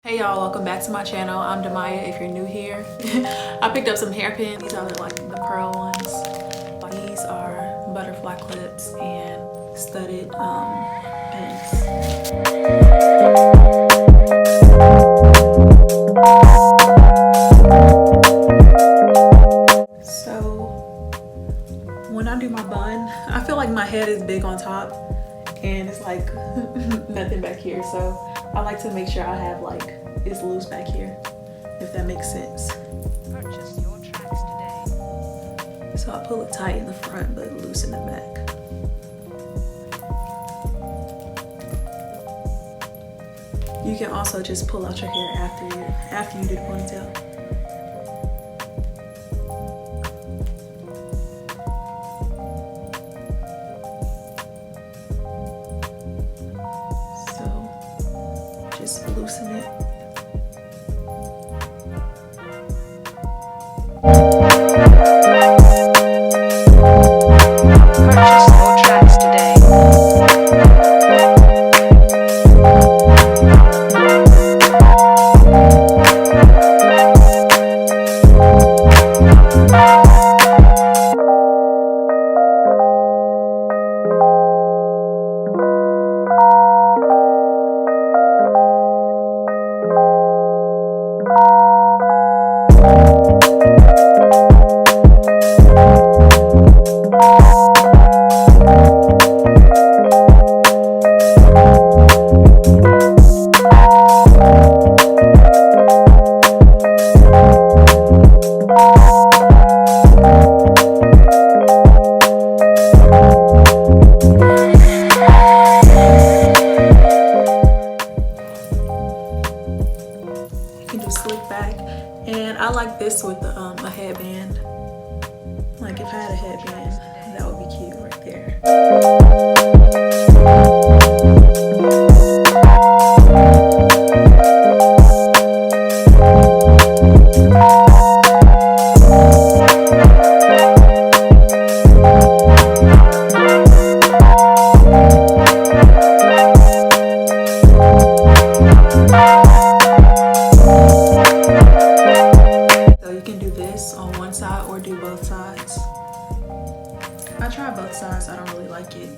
Hey y'all, welcome back to my channel. I'm DEMIYA if you're new here. I picked up some hairpins. These are like the pearl ones. These are butterfly clips and studded pins. So when I do my bun, I feel like my head is big on top and it's like nothing back here. So I like to make sure I have like it's loose back here, if that makes sense. Purchase your tracks today. So I pull it tight in the front but loose in the back. You can also just pull out your hair after you do the ponytail. So just loosen it. Purchase your tracks today. Slick back, and I like this with a headband. Like if I had a headband, that would be cute right there. On one side or do both sides. I tried both sides, I don't really like it.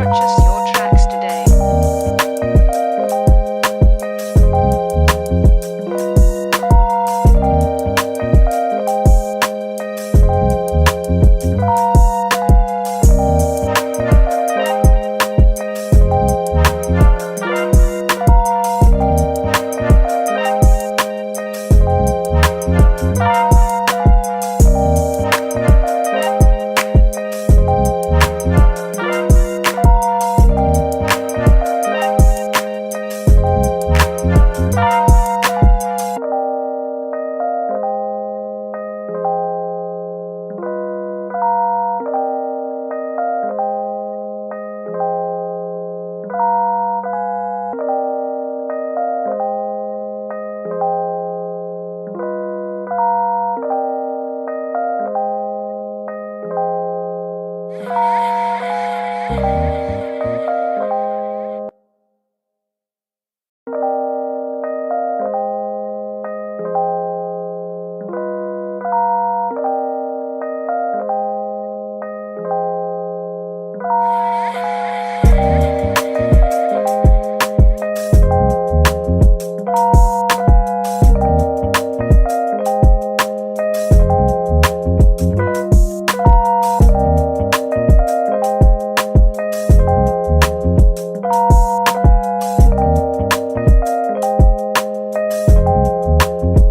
Purchase your tracks today.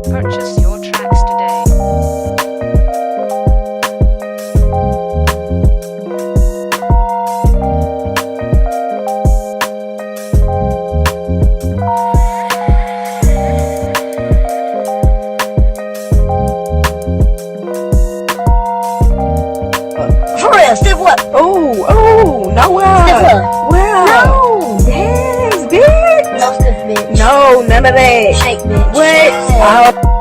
Purchase your tracks today. For real, stiff what? Oh, no way. Stiff what? Wow. No. Yes, bitch. No stiff bitch. No, none of that. Shake bitch. What? Yeah. Oh.